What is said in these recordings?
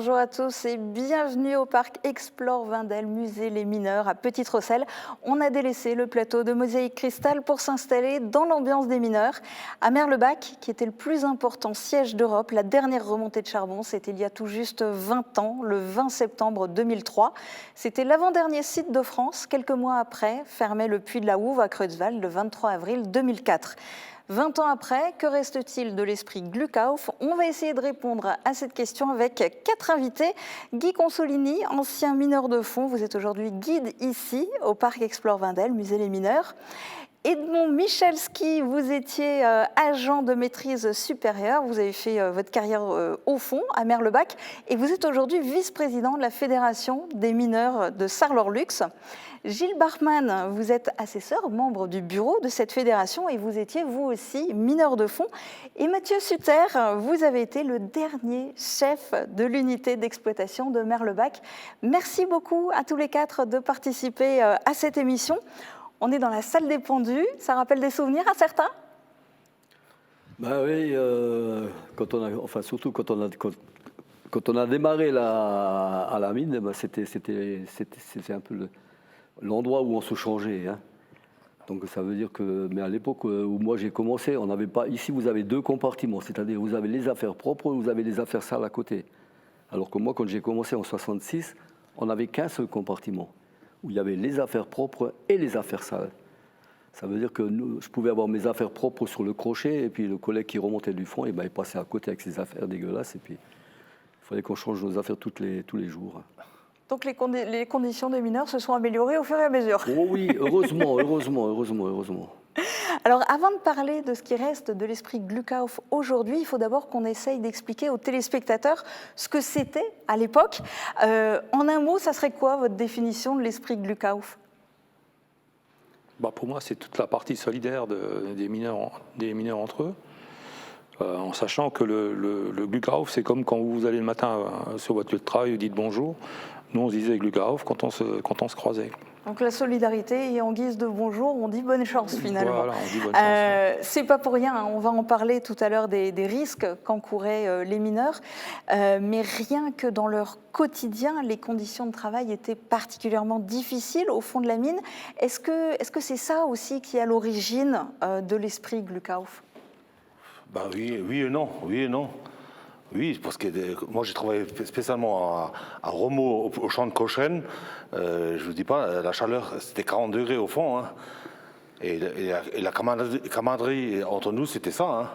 bonjour à tous et bienvenue au parc Explore Wendel, musée Les Mineurs à Petite-Rosselle. On a délaissé le plateau de Mosaïque Cristal pour s'installer dans l'ambiance des mineurs. À Merlebach, qui était le plus important siège d'Europe, la dernière remontée de charbon, c'était il y a tout juste 20 ans, le 20 septembre 2003. C'était l'avant-dernier site de France. Quelques mois après, fermait le puits de la Houve à Creutzwald le 23 avril 2004. 20 ans après, que reste-t-il de l'esprit Glukauf? On va essayer de répondre à cette question avec 4 invités. Guy Consolini, ancien mineur de fond, vous êtes aujourd'hui guide ici au parc Explore Wendel, musée Les Mineurs. Edmond Michalski, vous étiez agent de maîtrise supérieure, vous avez fait votre carrière au fond à Merlebach et vous êtes aujourd'hui vice-président de la Fédération des mineurs de Sarre-Lor-Lux. Gilles Bachmann, vous êtes assesseur, membre du bureau de cette fédération et vous étiez vous aussi mineur de fond. Et Mathieu Sutter, vous avez été le dernier chef de l'unité d'exploitation de Merlebach. Merci beaucoup à tous les 4 de participer à cette émission. On est dans la salle des pendus, ça rappelle des souvenirs à certains? Ben oui, surtout quand on a démarré à la mine, ben c'était un peu l'endroit où on se changeait. Hein. Donc ça veut dire que, mais à l'époque où moi j'ai commencé, on n'avait pas. Ici vous avez 2 compartiments, c'est-à-dire vous avez les affaires propres, vous avez les affaires sales à côté. Alors que moi, quand j'ai commencé en 66, on n'avait qu'un seul compartiment, où il y avait les affaires propres et les affaires sales. Ça veut dire que je pouvais avoir mes affaires propres sur le crochet, et puis le collègue qui remontait du fond, il passait à côté avec ses affaires dégueulasses, et puis il fallait qu'on change nos affaires tous les jours. Donc les conditions des mineurs se sont améliorées au fur et à mesure. Oh oui, heureusement. Alors avant de parler de ce qui reste de l'esprit Glukauf aujourd'hui, il faut d'abord qu'on essaye d'expliquer aux téléspectateurs ce que c'était à l'époque. En un mot, ça serait quoi votre définition de l'esprit Glukauf? Pour moi, c'est toute la partie solidaire des mineurs entre eux, en sachant que le Glukauf, c'est comme quand vous allez le matin sur votre lieu de travail, vous dites bonjour. Nous, on se disait Glukauf quand on se croisait. Donc la solidarité et en guise de bonjour, on dit bonne chance finalement. Voilà, on dit bonne chance. C'est pas pour rien, hein. On va en parler tout à l'heure des risques qu'encouraient les mineurs, mais rien que dans leur quotidien, les conditions de travail étaient particulièrement difficiles au fond de la mine. Est-ce que c'est ça aussi qui est à l'origine de l'esprit Glukauf? Oui et non. Oui, parce que moi j'ai travaillé spécialement à Romo, au champ de Cochrane. Je ne vous dis pas, la chaleur c'était 40 degrés au fond. Hein. Et la camaraderie entre nous c'était ça. Hein.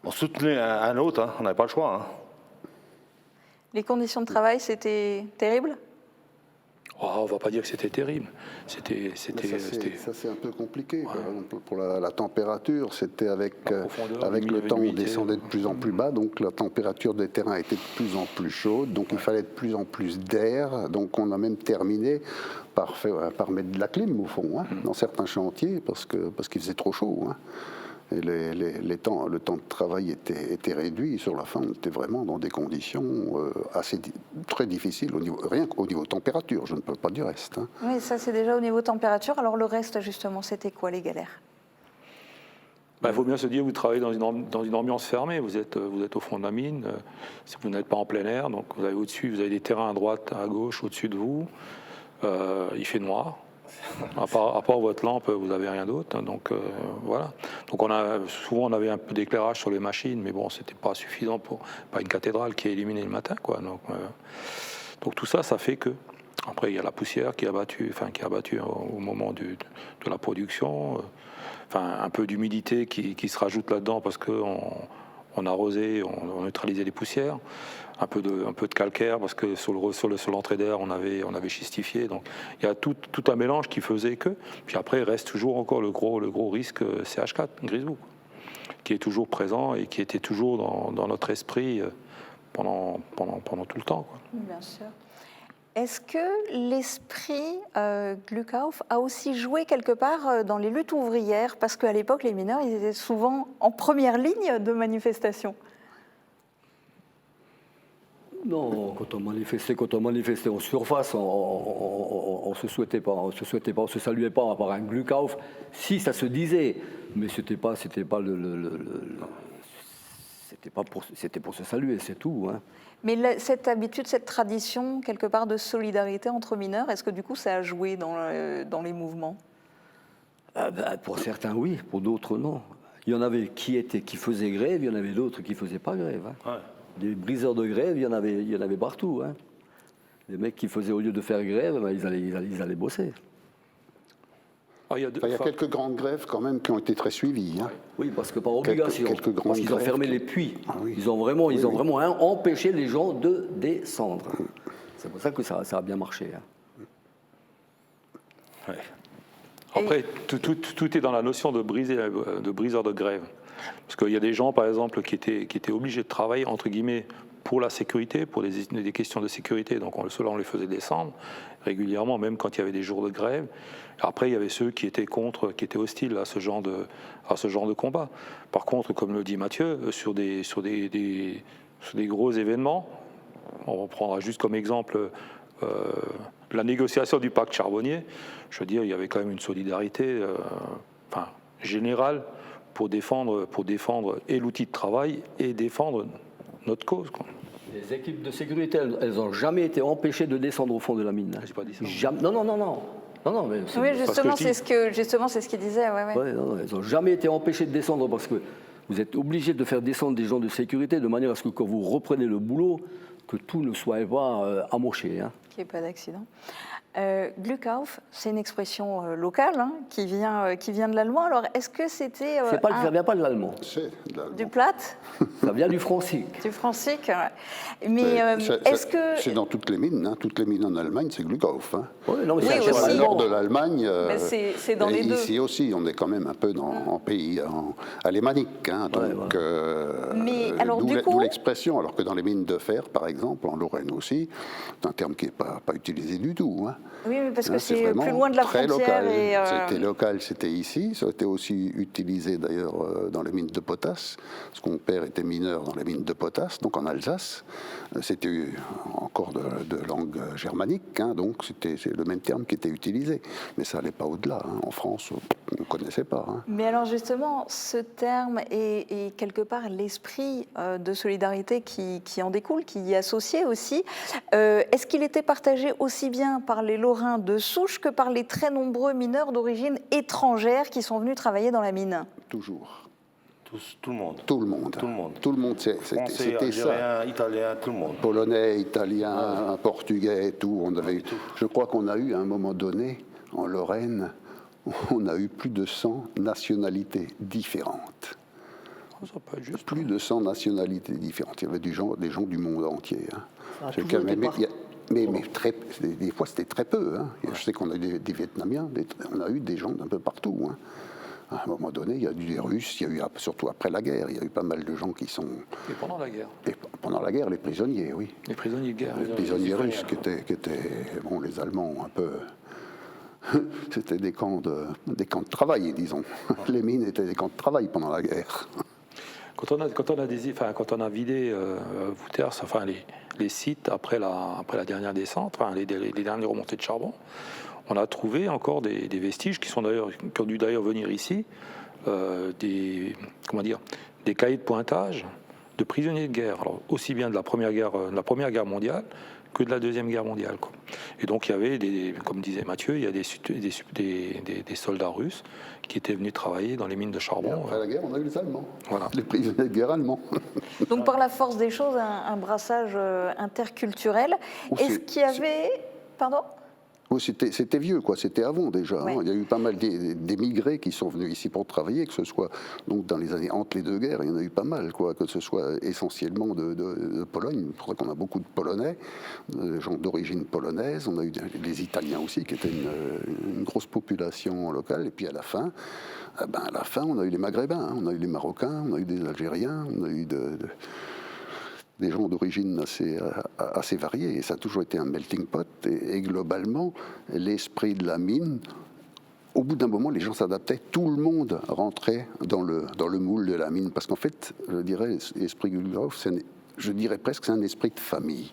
On soutenait un autre, hein. On n'avait pas le choix. Hein. Les conditions de travail c'était terrible? On ne va pas dire que c'était terrible. Ça, c'est un peu compliqué. Ouais. Pour la température, c'était avec le temps, on descendait de plus en plus bas, donc la température des terrains était de plus en plus chaude, donc il fallait de plus en plus d'air. Donc on a même terminé par mettre de la clim, au fond, hein, dans certains chantiers, parce qu'il faisait trop chaud. Hein. Et le temps de travail était réduit. Sur la fin, on était vraiment dans des conditions très difficiles, rien qu'au niveau température. Je ne peux pas dire reste. Hein. Oui, ça c'est déjà au niveau température. Alors le reste, justement, c'était quoi les galères? Il faut bien se dire, vous travaillez dans une ambiance fermée. Vous êtes au fond de la mine. Si vous n'êtes pas en plein air, donc vous avez au-dessus, vous avez des terrains à droite, à gauche, au-dessus de vous. Il fait noir. À part votre lampe, vous n'avez rien d'autre. Hein, donc voilà. Donc souvent on avait un peu d'éclairage sur les machines, mais bon, c'était pas suffisant pas une cathédrale qui est illuminée le matin, quoi. Donc tout ça, ça fait que. Après, il y a la poussière qui est abattue au moment de la production. Un peu d'humidité qui se rajoute là-dedans parce qu'on arrosait, on neutralisait les poussières. Un peu de calcaire parce que sur l'entrée d'air on avait schistifié, donc il y a tout un mélange qui faisait que. Puis après il reste toujours encore le gros risque CH4 Grisou, qui est toujours présent et qui était toujours dans notre esprit pendant tout le temps, quoi. Bien sûr. Est-ce que l'esprit Glukauf a aussi joué quelque part dans les luttes ouvrières? Parce qu'à l'époque, les mineurs, ils étaient souvent en première ligne de manifestation. Non, quand on manifestait en surface, on se souhaitait pas, on se saluait pas par un Glukauf. Si, ça se disait, mais c'était pas c'était pour se saluer, c'est tout. Hein. Mais cette habitude, cette tradition, quelque part, de solidarité entre mineurs, est-ce que du coup ça a joué dans les mouvements? Pour certains, oui, pour d'autres, non. Il y en avait qui faisaient grève, il y en avait d'autres qui ne faisaient pas grève. Hein. Ouais. Des briseurs de grève, il y en avait partout. Hein. Les mecs qui faisaient, au lieu de faire grève, ils allaient bosser. Il y a quelques grandes grèves quand même qui ont été très suivies. Hein. Oui, parce que par obligation, parce qu'ils ont fermé les puits. Ah, oui. Ils ont vraiment empêché les gens de descendre. C'est pour ça que ça a bien marché. Hein. Ouais. Après, tout est dans la notion de briseur de grève. Parce qu'il y a des gens, par exemple, qui étaient obligés de travailler, entre guillemets, pour la sécurité, pour des questions de sécurité. Donc ceux-là, on les faisait descendre régulièrement, même quand il y avait des jours de grève. Après, il y avait ceux qui étaient hostiles à ce genre de combat. Par contre, comme le dit Mathieu, sur des gros événements, on prendra juste comme exemple la négociation du pacte charbonnier. Je veux dire, il y avait quand même une solidarité générale pour défendre et l'outil de travail et défendre notre cause, quoi. Les équipes de sécurité, elles n'ont jamais été empêchées de descendre au fond de la mine. J'ai pas dit ça. Jamais. Non, mais oui, justement, c'est ce qu'il disait. Ouais. Non, elles n'ont jamais été empêchées de descendre parce que vous êtes obligés de faire descendre des gens de sécurité de manière à ce que quand vous reprenez le boulot, que tout ne soit pas amoché. Hein. Qu'il n'y ait pas d'accident. Glückauf, c'est une expression locale qui vient de l'allemand. Alors, est-ce que c'était... ça ne vient pas de l'allemand. Du Platt? Ça vient du francique. Du francique, ouais. Mais est-ce que... C'est dans toutes les mines. Hein. Toutes les mines en Allemagne, c'est Glückauf. Hein. Oui, non, mais oui, sur le nord de l'Allemagne. C'est dans les deux. Ici aussi, on est quand même un peu en pays alémanique. Hein, donc, mais alors, d'où l'expression, alors que dans les mines de fer, par exemple, en Lorraine aussi, c'est un terme qui n'est pas utilisé du tout. Hein. Oui, mais parce que c'est plus loin de la frontière. Local. Et C'était local, c'était ici. Ça a été aussi utilisé d'ailleurs dans les mines de potasse, parce que mon père était mineur dans les mines de potasse, donc en Alsace. C'était encore de langue germanique, hein, donc c'est le même terme qui était utilisé. Mais ça n'allait pas au-delà. Hein. En France, on ne connaissait pas. Hein. Mais alors justement, ce terme est quelque part l'esprit de solidarité qui en découle, qui y est associé aussi. Est-ce qu'il était partagé aussi bien par les Lorrains de souche que par les très nombreux mineurs d'origine étrangère qui sont venus travailler dans la mine? Toujours. Tout le monde. Tout le monde. Tout le monde. Tout le monde, Français, Algérien, Italien, tout le monde. Polonais, Italien, Portugais, tout. Je crois qu'on a eu à un moment donné, en Lorraine, on a eu plus de 100 nationalités différentes. Ça peut être juste, plus de 100 nationalités différentes. Il y avait des gens du monde entier. Hein. Mais des fois, c'était très peu. Hein. Ouais. Je sais qu'on a eu des Vietnamiens, on a eu des gens d'un peu partout. Hein. À un moment donné, il y a eu des Russes, il y a eu, surtout après la guerre, il y a eu pas mal de gens qui sont... Et pendant la guerre? Et pendant la guerre, les prisonniers, oui. Les prisonniers de guerre. Les prisonniers russes qui étaient... Bon, les Allemands, un peu... C'était des camps de travail, disons. Les mines étaient des camps de travail pendant la guerre. Quand on a vidé Wouters, les sites après la dernière descente, les dernières remontées de charbon, on a trouvé encore des vestiges qui ont dû d'ailleurs venir ici, des cahiers de pointage de prisonniers de guerre, alors aussi bien de la Première Guerre mondiale que de la Deuxième Guerre mondiale, quoi. Et donc il y avait, comme disait Mathieu, il y a des soldats russes qui étaient venus travailler dans les mines de charbon. Et après la guerre, on a eu les Allemands, voilà. Les prisonniers de guerre allemands. Donc par la force des choses, un brassage interculturel. Est-ce qu'il y avait... Pardon ? Oui, c'était vieux, quoi. C'était avant déjà. Ouais. Hein. Il y a eu pas mal d'émigrés qui sont venus ici pour travailler, que ce soit donc dans les années entre les deux guerres, il y en a eu pas mal, quoi. Que ce soit essentiellement de Pologne. C'est pour ça qu'on a beaucoup de Polonais, de gens d'origine polonaise. On a eu des Italiens aussi, qui étaient une grosse population locale. Et puis à la fin, on a eu les Maghrébins, hein. On a eu les Marocains, on a eu des Algériens, on a eu des gens d'origine assez variés, et ça a toujours été un melting pot, et globalement, l'esprit de la mine, au bout d'un moment, les gens s'adaptaient, tout le monde rentrait dans le moule de la mine, parce qu'en fait, je dirais, l'esprit Glückauf, je dirais presque c'est un esprit de famille,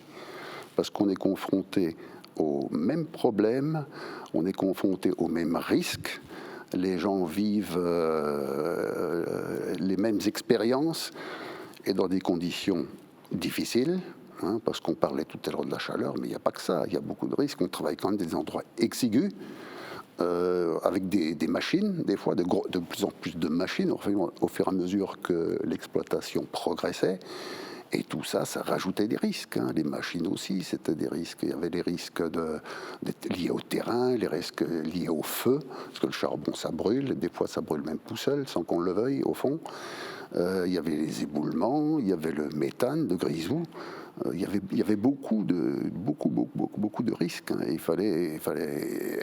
parce qu'on est confronté aux mêmes problèmes, on est confronté aux mêmes risques, les gens vivent les mêmes expériences. et dans des conditions difficiles, hein, parce qu'on parlait tout à l'heure de la chaleur, mais il n'y a pas que ça, il y a beaucoup de risques. On travaille quand même des endroits exigus, avec des machines, des fois de plus en plus de machines au fur et à mesure que l'exploitation progressait. Et tout ça, ça rajoutait des risques. Hein. Les machines aussi, c'était des risques. Il y avait des risques liés au terrain, les risques liés au feu, parce que le charbon, ça brûle. Des fois, ça brûle même tout seul, sans qu'on le veuille, au fond. Il y avait les éboulements, il y avait le méthane de Grisou. Il y avait beaucoup de risques. Hein. Il fallait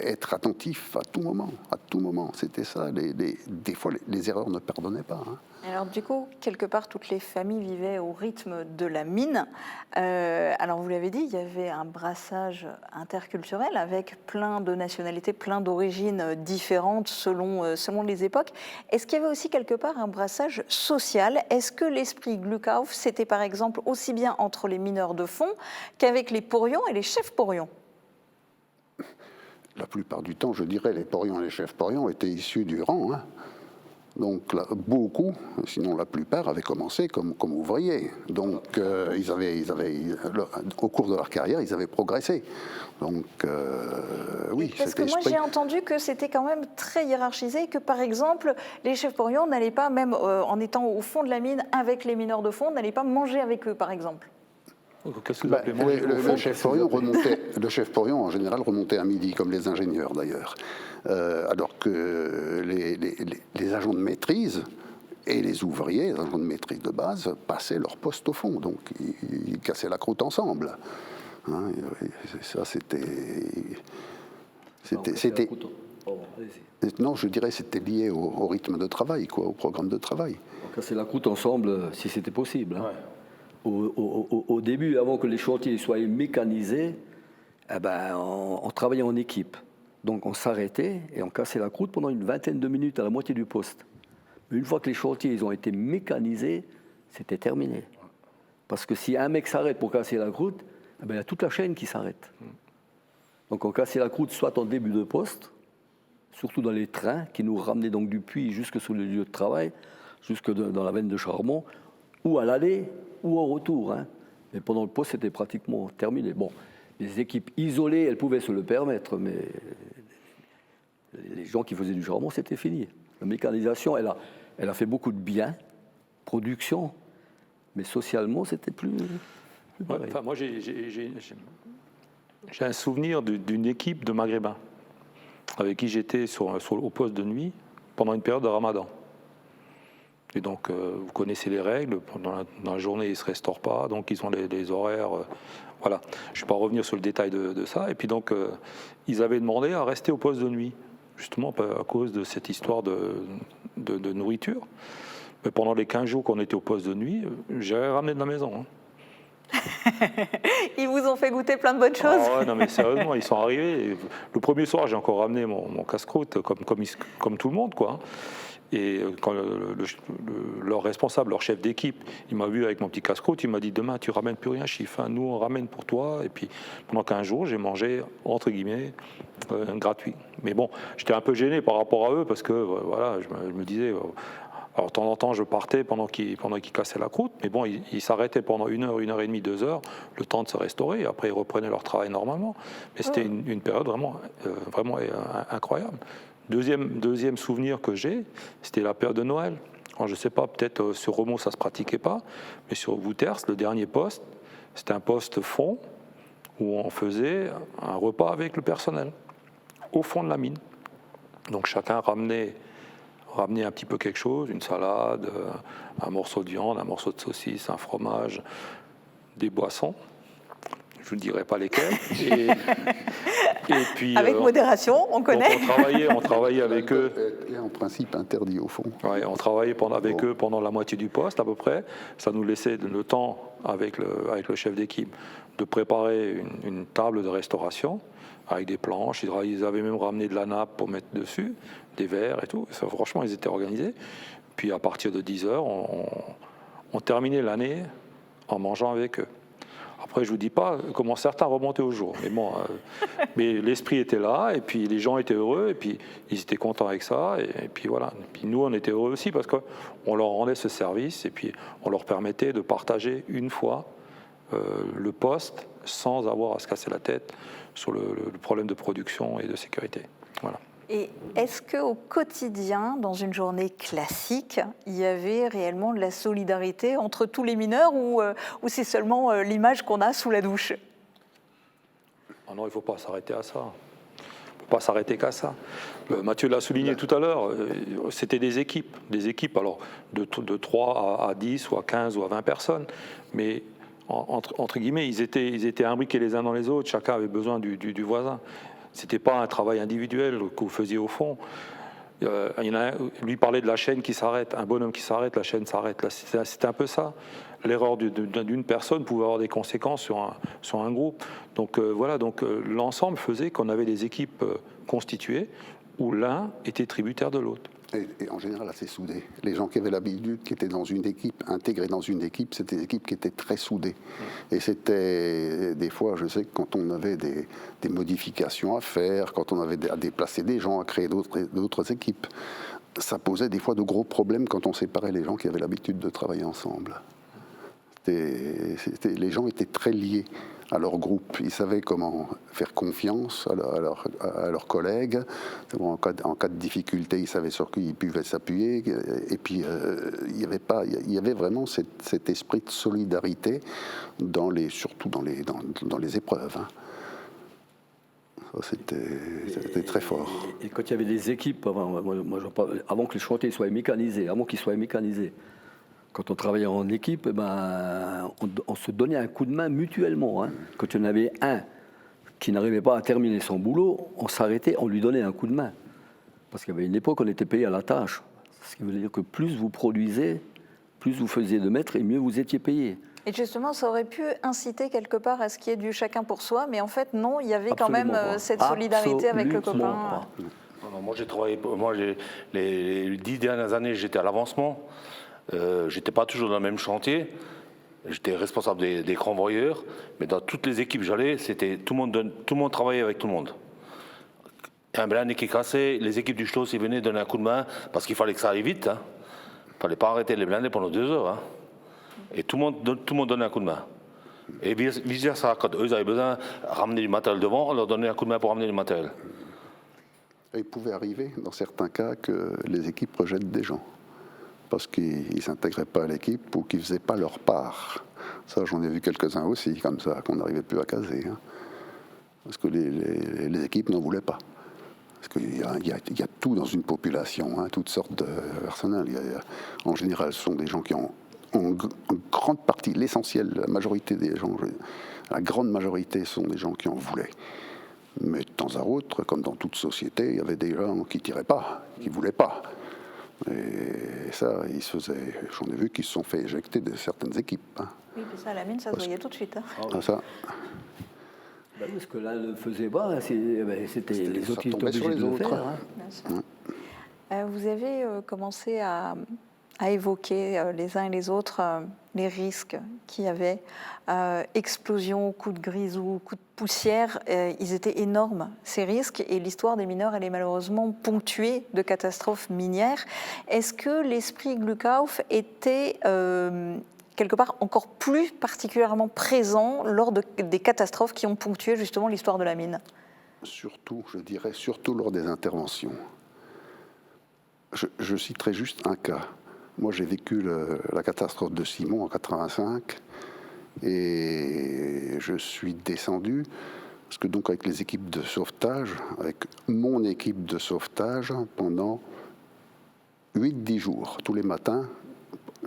être attentif à tout moment. À tout moment, c'était ça. Des fois, les erreurs ne pardonnaient pas. Hein. Alors du coup, quelque part, toutes les familles vivaient au rythme de la mine. Alors vous l'avez dit, il y avait un brassage interculturel avec plein de nationalités, plein d'origines différentes selon les époques. Est-ce qu'il y avait aussi quelque part un brassage social? Est-ce que l'esprit Glukauf, c'était par exemple aussi bien entre les mineurs de fond qu'avec les porions et les chefs porions? La plupart du temps, je dirais, les porions et les chefs porions étaient issus du rang. Hein. Donc là, beaucoup, sinon la plupart, avaient commencé comme ouvriers. Donc au cours de leur carrière, ils avaient progressé. Donc oui. Parce que moi j'ai entendu que c'était quand même très hiérarchisé, que par exemple les chefs porions n'allaient pas, même en étant au fond de la mine avec les mineurs de fond, n'allaient pas manger avec eux par exemple. Qu'est-ce que vous appelez manger le chef porion en général remontait à midi, comme les ingénieurs d'ailleurs. Alors que les agents de maîtrise et les ouvriers, les agents de maîtrise de base, passaient leur poste au fond. Donc ils cassaient la croûte ensemble. Hein, ça, non, je dirais c'était lié au rythme de travail, quoi, au programme de travail. Casser la croûte ensemble, si c'était possible. Hein. Ouais. Au début, avant que les chantiers soient mécanisés, on travaillait en équipe. Donc on s'arrêtait et on cassait la croûte pendant une vingtaine de minutes à la moitié du poste. Mais une fois que les chantiers ils ont été mécanisés, c'était terminé. Parce que si un mec s'arrête pour casser la croûte, il y a toute la chaîne qui s'arrête. Donc on cassait la croûte soit en début de poste, surtout dans les trains qui nous ramenaient donc du puits jusque sur le lieu de travail, jusque dans la veine de charbon, ou à l'aller ou au retour. Hein. Mais pendant le poste, c'était pratiquement terminé. Bon, les équipes isolées, elles pouvaient se le permettre, mais les gens qui faisaient du charbon, c'était fini. La mécanisation, elle a fait beaucoup de bien, production, mais socialement, c'était plus pareil. Enfin, moi, j'ai un souvenir d'une équipe de Maghrébins avec qui j'étais au poste de nuit pendant une période de Ramadan. Et donc, vous connaissez les règles. Dans la journée, ils ne se restaurent pas, donc ils ont les horaires. Voilà. Je ne vais pas revenir sur le détail de ça. Et puis donc, ils avaient demandé à rester au poste de nuit, justement à cause de cette histoire de nourriture. Mais pendant les 15 jours qu'on était au poste de nuit, j'ai ramené de la maison. Hein. Ils vous ont fait goûter plein de bonnes choses. Ah ouais, non mais sérieusement, ils sont arrivés. Le premier soir, j'ai encore ramené mon casse-croûte, comme tout le monde, quoi. Et quand leur responsable, leur chef d'équipe, il m'a vu avec mon petit casse-croûte, il m'a dit: demain tu ramènes plus rien, chiffre. Nous on ramène pour toi. Et puis pendant 15 jours, j'ai mangé entre guillemets gratuit. Mais bon, j'étais un peu gêné par rapport à eux parce que voilà, je me disais. Alors de temps en temps, je partais pendant qu'ils cassaient la croûte, mais bon, ils s'arrêtaient pendant 1 heure, 1 heure et demie, 2 heures, le temps de se restaurer. Et après, ils reprenaient leur travail normalement. Mais c'était une période vraiment incroyable. Deuxième souvenir que j'ai, c'était la période de Noël. Alors, je ne sais pas, peut-être sur Romont ça ne se pratiquait pas, mais sur Wouters, le dernier poste, c'était un poste fond où on faisait un repas avec le personnel, au fond de la mine. Donc chacun ramenait un petit peu quelque chose, une salade, un morceau de viande, un morceau de saucisse, un fromage, des boissons. Je ne dirai pas lesquelles. Et puis, avec modération, on connaît. On travaillait avec eux. Et en principe interdit au fond. Ouais, on travaillait avec eux pendant la moitié du poste à peu près. Ça nous laissait le temps avec le chef d'équipe de préparer une table de restauration avec des planches. Ils avaient même ramené de la nappe pour mettre dessus, des verres et tout. Ça, franchement, ils étaient organisés. Puis à partir de 10h, on terminait l'année en mangeant avec eux. Après, je vous dis pas comment certains remontaient au jour. Mais bon, mais l'esprit était là, et puis les gens étaient heureux, et puis ils étaient contents avec ça, et puis voilà. Et puis nous, on était heureux aussi parce qu'on leur rendait ce service, et puis on leur permettait de partager une fois le poste sans avoir à se casser la tête sur le problème de production et de sécurité. Voilà. Et est-ce qu'au quotidien, dans une journée classique, il y avait réellement de la solidarité entre tous les mineurs ou c'est seulement l'image qu'on a sous la douche? Ah non, il ne faut pas s'arrêter à ça. Il ne faut pas s'arrêter qu'à ça. Mathieu l'a souligné tout à l'heure, c'était des équipes alors de 3 à 10 ou à 15 ou à 20 personnes, mais entre guillemets, ils étaient imbriqués les uns dans les autres, chacun avait besoin du voisin. Ce n'était pas un travail individuel que vous faisiez au fond. Il y en a un, lui parlait de la chaîne qui s'arrête, un bonhomme qui s'arrête, la chaîne s'arrête. Là, c'était un peu ça. L'erreur d'une personne pouvait avoir des conséquences sur un groupe. Donc voilà, l'ensemble faisait qu'on avait des équipes constituées où l'un était tributaire de l'autre. Et en général assez soudés. Les gens qui avaient l'habitude, qui étaient dans une équipe, intégrés dans une équipe, c'était des équipes qui étaient très soudées. Et c'était des fois, je sais que quand on avait des modifications à faire, quand on avait à déplacer des gens, à créer d'autres équipes, ça posait des fois de gros problèmes quand on séparait les gens qui avaient l'habitude de travailler ensemble. Les gens étaient très liés à leur groupe. Ils savaient comment faire confiance à leurs collègues. En cas de difficulté, ils savaient sur qui ils pouvaient s'appuyer. Et puis, il y avait vraiment cet esprit de solidarité, surtout dans les épreuves. Hein. C'était très fort. Et quand il y avait des équipes, avant que les chantiers soient mécanisés, quand on travaillait en équipe, on se donnait un coup de main mutuellement. Hein. Quand il y en avait un qui n'arrivait pas à terminer son boulot, on s'arrêtait, on lui donnait un coup de main. Parce qu'il y avait une époque, on était payé à la tâche. Ce qui veut dire que plus vous produisez, plus vous faisiez de mètres et mieux vous étiez payé. Et justement, ça aurait pu inciter quelque part à ce qu'il y ait du chacun pour soi, mais en fait, non, il y avait quand même cette solidarité avec le copain. Non, moi, j'ai travaillé, les 10 dernières années, j'étais à l'avancement. J'étais pas toujours dans le même chantier. J'étais responsable des convoyeurs, mais dans toutes les équipes j'allais, c'était tout le monde travaillait avec tout le monde. Un blindé qui cassait, les équipes du Schloss, ils venaient donner un coup de main parce qu'il fallait que ça aille vite. Hein. Il fallait pas arrêter les blindés pendant 2 heures. Hein. Et tout le monde donnait un coup de main. Et vice versa, quand eux avaient besoin de ramener du matériel devant, on leur donnait un coup de main pour ramener du matériel. Et il pouvait arriver, dans certains cas, que les équipes rejettent des gens. Parce qu'ils ne s'intégraient pas à l'équipe ou qu'ils ne faisaient pas leur part. Ça, j'en ai vu quelques-uns aussi, comme ça, qu'on n'arrivait plus à caser. Hein. Parce que les équipes n'en voulaient pas. Parce qu'il y a tout dans une population, hein, toutes sortes de personnels. En général, ce sont des gens qui ont, en grande partie, l'essentiel, la majorité des gens, la grande majorité sont des gens qui en voulaient. Mais de temps à autre, comme dans toute société, il y avait des gens qui ne tiraient pas, qui ne voulaient pas. Et ça, j'en ai vu qui se sont fait éjecter de certaines équipes. Hein. Oui, mais ça, à la mine, ça se voyait tout de suite. Hein. Ah, ça. Parce que l'un ne le faisait pas, c'était les autres qui étaient obligés de le faire. Hein. Vous avez commencé à évoquer les uns et les autres les risques qu'il y avait. Explosion, coups de grisou, coups de poussière, ils étaient énormes, ces risques, et l'histoire des mineurs, elle est malheureusement ponctuée de catastrophes minières. Est-ce que l'esprit Glukauf était quelque part encore plus particulièrement présent lors des catastrophes qui ont ponctué justement l'histoire de la mine? Surtout, je dirais, surtout lors des interventions. Je citerai juste un cas. Moi, j'ai vécu la catastrophe de Simon en 1985 et je suis descendu parce que donc avec les équipes de sauvetage, avec mon équipe de sauvetage pendant 8-10 jours, tous les matins,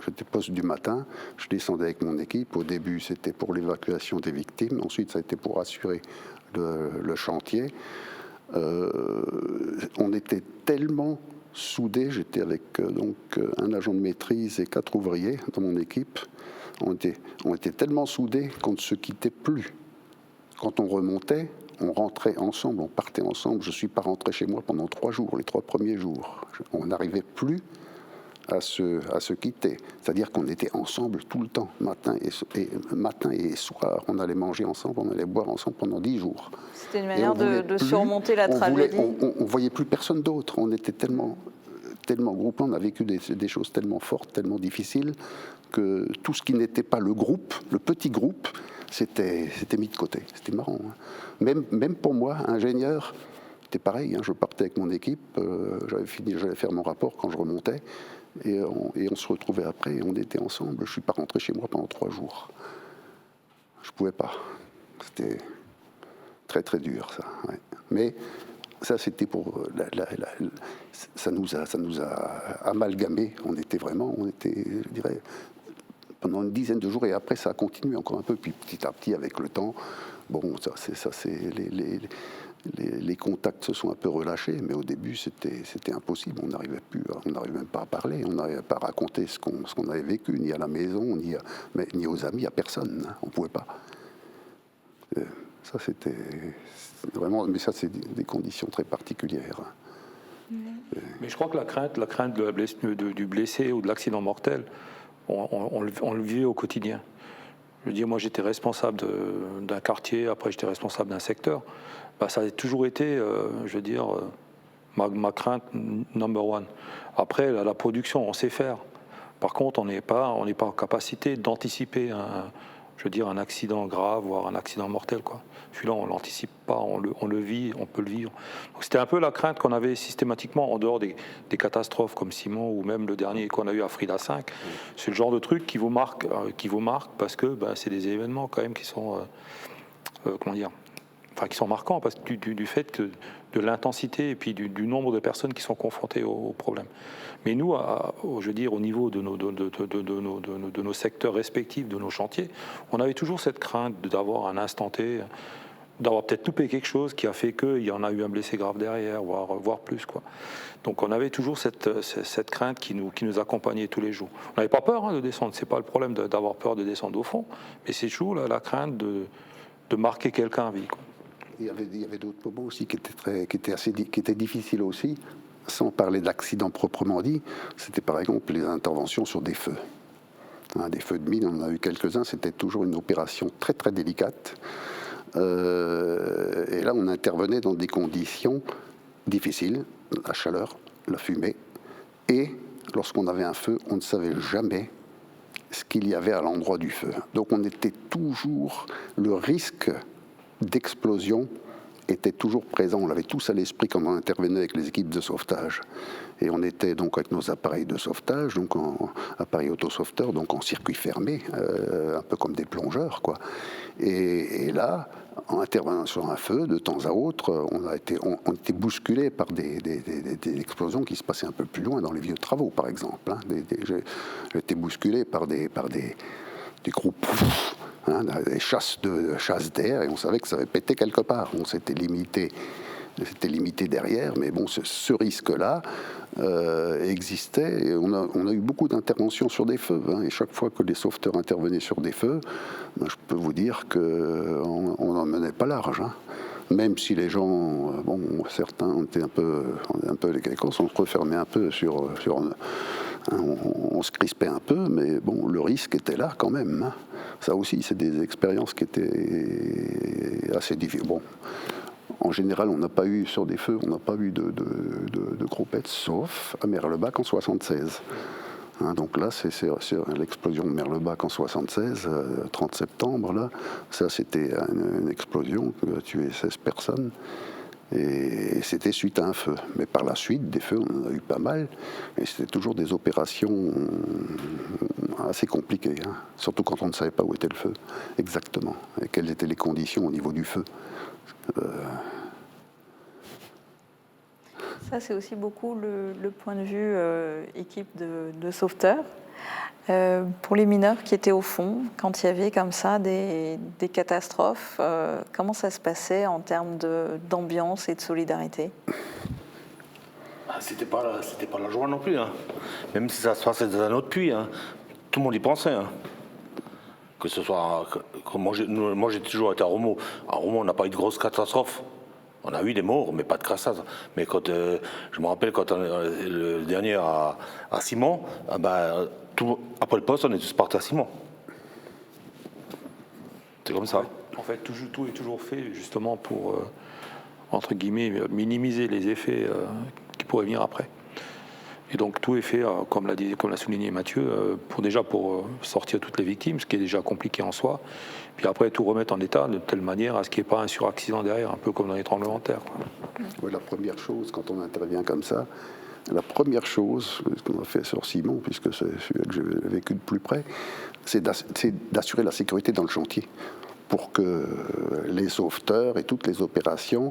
j'étais poste du matin, je descendais avec mon équipe. Au début, c'était pour l'évacuation des victimes, ensuite ça a été pour assurer le chantier. On était tellement soudés, j'étais avec un agent de maîtrise et 4 ouvriers dans mon équipe. On était tellement soudés qu'on ne se quittait plus. Quand on remontait, on rentrait ensemble, on partait ensemble. Je ne suis pas rentré chez moi pendant 3 jours, les 3 premiers jours. On n'arrivait plus à se quitter. C'est-à-dire qu'on était ensemble tout le temps, matin et soir. On allait manger ensemble, on allait boire ensemble pendant 10 jours. C'était une manière de surmonter la tragédie. On voyait plus personne d'autre. On était tellement groupés, on a vécu des choses tellement fortes, tellement difficiles, que tout ce qui n'était pas le groupe, le petit groupe, c'était mis de côté. C'était marrant. Hein. Même pour moi, ingénieur, c'était pareil. Hein. Je partais avec mon équipe, j'allais faire mon rapport quand je remontais, et on se retrouvait après, et on était ensemble. Je ne suis pas rentré chez moi pendant 3 jours. Je ne pouvais pas. C'était très très dur, ça. Ouais. Mais ça, c'était pour ça nous a amalgamé. On était, je dirais, pendant une dizaine de jours, et après ça a continué encore un peu, puis petit à petit avec le temps. Bon, les contacts se sont un peu relâchés, mais au début c'était impossible. On n'arrivait même pas à parler, on n'arrivait pas à raconter ce qu'on avait vécu, ni à la maison, ni aux amis, à personne. Hein. On ne pouvait pas. Ça c'était vraiment, mais ça c'est des conditions très particulières. Mais je crois que la crainte du blessé ou de l'accident mortel, on le vivait au quotidien. Je veux dire, moi j'étais responsable d'un quartier, après j'étais responsable d'un secteur. Bah, ça a toujours été, je veux dire, ma crainte number one. Après, la production, on sait faire. Par contre, on n'est pas en capacité d'anticiper un accident grave, voire un accident mortel, quoi. Celui-là, on ne l'anticipe pas, on le vit, on peut le vivre. Donc, c'était un peu la crainte qu'on avait systématiquement en dehors des catastrophes comme Simon ou même le dernier qu'on a eu à Frida 5. C'est le genre de truc qui vous marque parce que c'est des événements quand même qui sont, qui sont marquants parce que du fait de l'intensité et puis du nombre de personnes qui sont confrontées au problème. Mais nous, je veux dire, au niveau de nos secteurs respectifs, de nos chantiers, on avait toujours cette crainte d'avoir un instant T, d'avoir peut-être loupé quelque chose qui a fait qu'il y en a eu un blessé grave derrière, voire plus, quoi. Donc on avait toujours cette crainte qui nous accompagnait tous les jours. On n'avait pas peur de descendre, c'est pas le problème d'avoir peur de descendre au fond, mais c'est toujours la crainte de marquer quelqu'un à vie, quoi. Il y avait d'autres moments aussi qui étaient difficiles aussi, sans parler d'accidents proprement dit. C'était par exemple les interventions sur des feux. Des feux de mine, on en a eu quelques-uns, c'était toujours une opération très très délicate. Et là, on intervenait dans des conditions difficiles, la chaleur, la fumée. Et lorsqu'on avait un feu, on ne savait jamais ce qu'il y avait à l'endroit du feu. Donc on était toujours, le risque d'explosion était toujours présent. On l'avait tous à l'esprit quand on intervenait avec les équipes de sauvetage. Et on était donc avec nos appareils de sauvetage, donc en appareils autosauveteurs, donc en circuit fermé, un peu comme des plongeurs, quoi. Et là, en intervenant sur un feu, de temps à autre, on était bousculé par des explosions qui se passaient un peu plus loin, dans les vieux travaux, par exemple. Hein. J'ai été bousculé par des gros poufs, des chasses d'air, et on savait que ça avait pété quelque part. On s'était limité derrière, mais bon, ce risque-là existait. Et on a eu beaucoup d'interventions sur des feux, hein, et chaque fois que les sauveteurs intervenaient sur des feux, je peux vous dire qu'on n'en menait pas large. Hein. Même si les gens, certains étaient un peu les caïcos, on se refermait un peu on se crispait un peu, mais bon, le risque était là quand même. Hein. Ça aussi, c'est des expériences qui étaient assez difficiles. Bon, en général, on n'a pas eu sur des feux, on n'a pas eu de gros pets, sauf à Merlebac en 76. Hein, donc là, c'est l'explosion de Merlebac en 76, 30 septembre. Là, ça, c'était une explosion qui a tué 16 personnes. Et c'était suite à un feu. Mais par la suite, des feux, on en a eu pas mal. Et c'était toujours des opérations assez compliquées. Hein. Surtout quand on ne savait pas où était le feu, exactement. Et quelles étaient les conditions au niveau du feu. Ça, c'est aussi beaucoup le point de vue équipe de sauveteurs. Pour les mineurs qui étaient au fond, quand il y avait comme ça des catastrophes, comment ça se passait en termes d'ambiance et de solidarité ? C'était pas la joie non plus. Hein. Même si ça se passait dans un autre puits, hein. Tout le monde y pensait. Hein. Moi, j'ai toujours été à Romau. À Romau, on n'a pas eu de grosses catastrophes. On a eu des morts, mais pas de crassage. Mais quand, je me rappelle quand le dernier à Simon, après le poste, on est tous partis à Simon. C'est comme ça. En fait, tout est toujours fait justement pour, entre guillemets, minimiser les effets qui pourraient venir après. Et donc tout est fait, comme l'a souligné Mathieu, pour sortir toutes les victimes, ce qui est déjà compliqué en soi. Puis après, tout remettre en état de telle manière à ce qu'il n'y ait pas un suraccident derrière, un peu comme dans les tremblements de terre. Oui, la première chose, quand on intervient comme ça, la première chose qu'on a fait sur Simon, puisque c'est celui que j'ai vécu de plus près, c'est d'assurer la sécurité dans le chantier, pour que les sauveteurs et toutes les opérations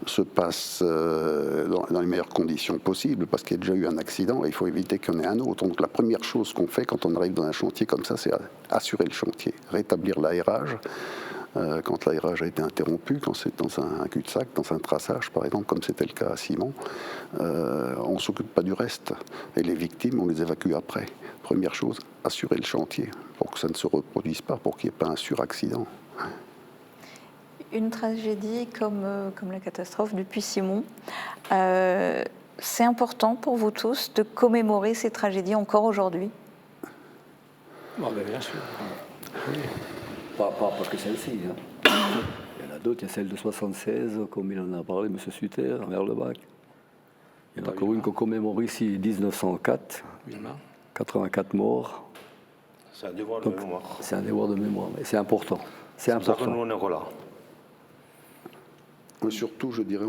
se passent dans les meilleures conditions possibles, parce qu'il y a déjà eu un accident et il faut éviter qu'il y en ait un autre. Donc la première chose qu'on fait quand on arrive dans un chantier comme ça, c'est assurer le chantier, rétablir l'aérage. Quand l'aérage a été interrompu, quand c'est dans un cul-de-sac, dans un traçage par exemple, comme c'était le cas à Simon, on ne s'occupe pas du reste. Et les victimes, on les évacue après. Première chose, assurer le chantier, pour que ça ne se reproduise pas, pour qu'il n'y ait pas un suraccident. Une tragédie comme la catastrophe du Puy Simon, c'est important pour vous tous de commémorer ces tragédies encore aujourd'hui? Bien sûr. Oui. Pas que celle-ci. Hein. Il y en a d'autres, il y a celle de 76, comme il en a parlé, M. Suter, à Merlebach. Il y en a encore une qu'on commémore ici, 1904, 84 morts. C'est un devoir de mémoire. C'est un devoir de mémoire, mais c'est important. C'est important. Ça que nous, on est encore là. Mais surtout, je dirais,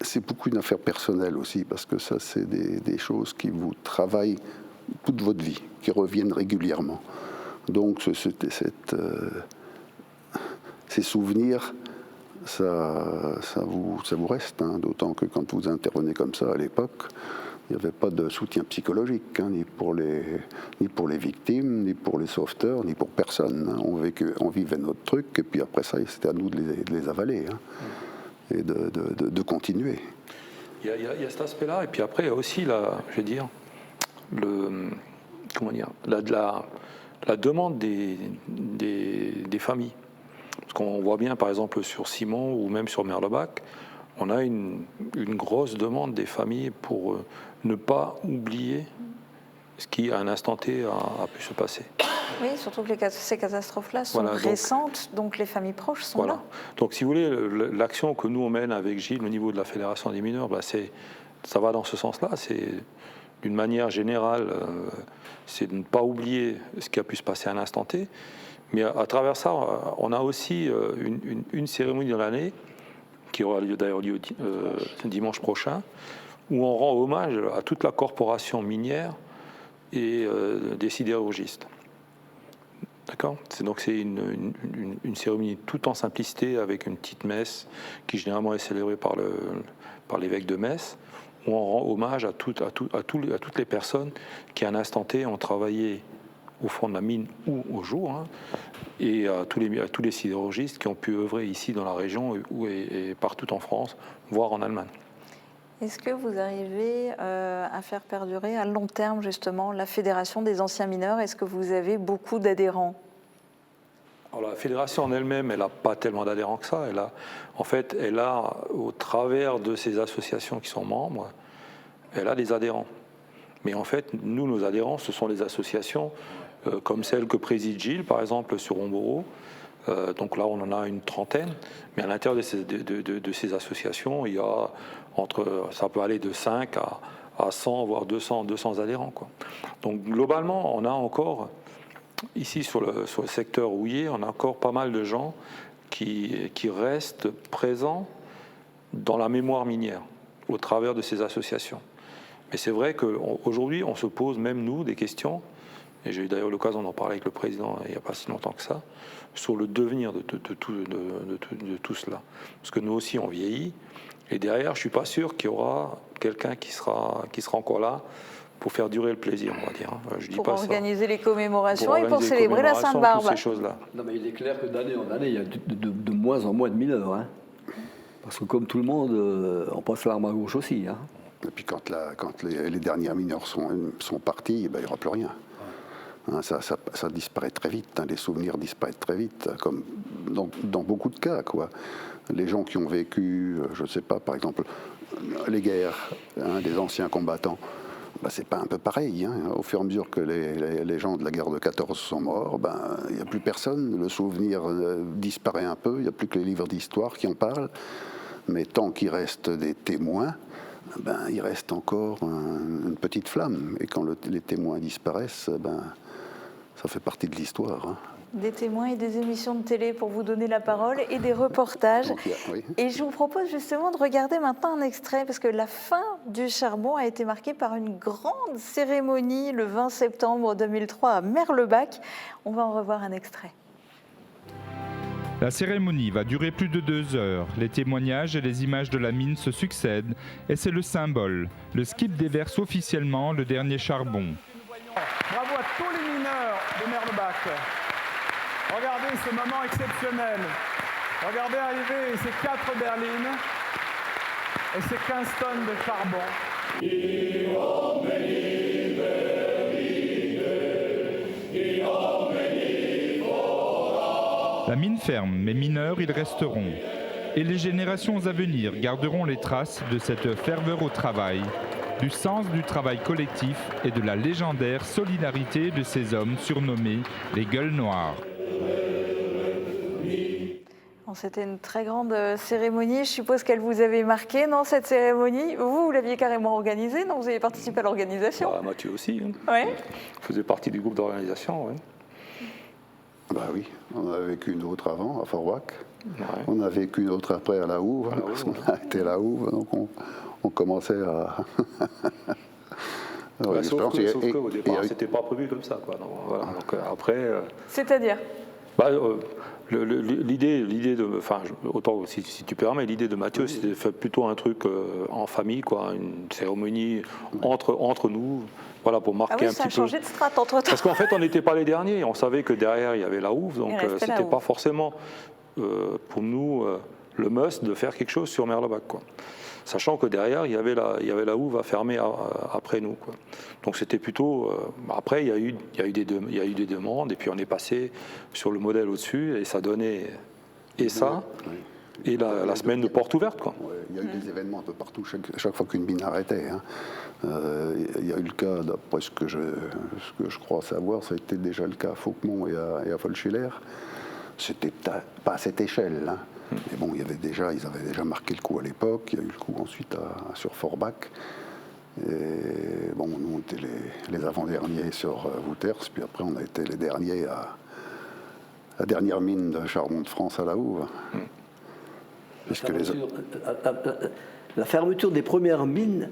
c'est beaucoup une affaire personnelle aussi, parce que ça, c'est des choses qui vous travaillent toute votre vie, qui reviennent régulièrement. Donc, ces souvenirs, ça vous reste, hein, d'autant que quand vous intervenez comme ça à l'époque, il n'y avait pas de soutien psychologique, hein, ni pour les victimes, ni pour les sauveteurs, ni pour personne. Hein. On vivait notre truc, et puis après ça, c'était à nous de les avaler, hein, et de continuer. Il y a cet aspect-là, et puis après, il y a aussi, la demande des familles. Parce qu'on voit bien, par exemple, sur Simon ou même sur Merlebach, on a une grosse demande des familles pour ne pas oublier ce qui, à un instant T, a pu se passer. Oui, surtout que ces catastrophes-là sont récentes, donc les familles proches sont là. Donc, si vous voulez, l'action que nous, on mène avec Gilles au niveau de la Fédération des mineurs, ça va dans ce sens-là. C'est, d'une manière générale, c'est de ne pas oublier ce qui a pu se passer à un instant T. Mais à travers ça, on a aussi une cérémonie dans l'année, qui aura d'ailleurs lieu dimanche prochain, où on rend hommage à toute la corporation minière et des sidérurgistes. D'accord ? Donc c'est une cérémonie tout en simplicité, avec une petite messe qui généralement est célébrée par l'évêque de Metz, où on rend hommage à toutes les personnes qui, à un instant T, ont travaillé au fond de la mine ou au jour, hein, et à tous les sidérurgistes qui ont pu œuvrer ici dans la région et partout en France, voire en Allemagne. Est-ce que vous arrivez à faire perdurer à long terme justement la Fédération des anciens mineurs? Est-ce que vous avez beaucoup d'adhérents? Alors, la fédération en elle-même, elle n'a pas tellement d'adhérents que ça. Elle a, au travers de ces associations qui sont membres, elle a des adhérents. Mais en fait, nous, nos adhérents, ce sont les associations comme celle que préside Gilles, par exemple, sur Romboro. Donc là, on en a une trentaine. Mais à l'intérieur de ces associations, il y a ça peut aller de 5 à 100, voire 200 adhérents, quoi. Donc globalement, on a encore, ici sur le secteur houillé, on a encore pas mal de gens qui restent présents dans la mémoire minière, au travers de ces associations. Mais c'est vrai qu'aujourd'hui, on se pose, même nous, des questions, et j'ai eu d'ailleurs l'occasion d'en parler avec le président il n'y a pas si longtemps que ça, sur le devenir de tout cela. Parce que nous aussi, on vieillit, et derrière, je ne suis pas sûr qu'il y aura quelqu'un qui sera encore là pour faire durer le plaisir, on va dire. Je dis pour pas organiser ça. les commémorations et pour célébrer la Sainte-Barbe. Toutes ces choses-là. Non, mais il est clair que d'année en année, il y a de moins en moins de mineurs. Hein. Parce que comme tout le monde, on passe l'arme à gauche aussi. Hein. Et puis quand les derniers mineurs sont partis, il n'y aura plus rien. Hein, ça disparaît très vite, hein, les souvenirs disparaissent très vite. Comme dans beaucoup de cas, quoi. Les gens qui ont vécu, je ne sais pas, par exemple, les guerres, des anciens combattants, c'est pas un peu pareil. Au fur et à mesure que les gens de la guerre de 14 sont morts, il n'y a plus personne. Le souvenir disparaît un peu. Il n'y a plus que les livres d'histoire qui en parlent. Mais tant qu'il reste des témoins, il reste encore une petite flamme. Et quand les témoins disparaissent, ça fait partie de l'histoire. Des témoins et des émissions de télé pour vous donner la parole et des reportages. Donc, oui. Et je vous propose justement de regarder maintenant un extrait, parce que la fin du charbon a été marquée par une grande cérémonie le 20 septembre 2003 à Merlebach. On va en revoir un extrait. La cérémonie va durer plus de 2 heures. Les témoignages et les images de la mine se succèdent et c'est le symbole. Le skip déverse officiellement le dernier charbon. Bravo à tous les mineurs de Merlebach. Regardez ce moment exceptionnel. Regardez arriver ces 4 berlines et ces 15 tonnes de charbon. La mine ferme, mais mineurs, ils resteront. Et les générations à venir garderont les traces de cette ferveur au travail, du sens du travail collectif et de la légendaire solidarité de ces hommes surnommés les Gueules Noires. C'était une très grande cérémonie. Je suppose qu'elle vous avait marqué, non, cette cérémonie? Vous l'aviez carrément organisée, non? Vous avez participé à l'organisation? Mathieu aussi. Oui. Faisait partie du groupe d'organisation, oui. Oui, on en a vécu une autre avant, à Forbach. Ouais. On a vécu une autre après à La Houve, parce qu'on a été à La Houve, donc on commençait à... Sauf qu'au départ, c'était pas prévu comme ça, quoi. Donc, voilà. Donc, après... C'est-à-dire l'idée de, autant si tu permets, l'idée de Mathieu, c'était de faire plutôt un truc en famille, quoi, une cérémonie entre nous, voilà, pour marquer un petit peu. Ça a changé de strate entre-temps. Parce qu'en fait, on n'était pas les derniers, on savait que derrière il y avait la Houve, donc c'était pas forcément pour nous le must de faire quelque chose sur Merlebach, quoi. Sachant que derrière il y avait la Houve à fermer après nous, quoi. Donc c'était plutôt après il y a eu des demandes et puis on est passé sur le modèle au-dessus et ça donnait et ça et la semaine de porte ouverte, quoi. Ouais, il y a eu des événements un peu partout chaque fois qu'une mine arrêtait. Il y a eu le cas, d'après ce que je crois savoir, ça a été déjà le cas à Fauquemont et à Folschiller. C'était pas à cette échelle. Mais bon, ils avaient déjà marqué le coup à l'époque. Il y a eu le coup ensuite sur Forbach. Et bon, nous, on était les avant-derniers sur Wouters, puis après, on a été les derniers à la dernière mine de charbon de France à La Houve. La fermeture des premières mines,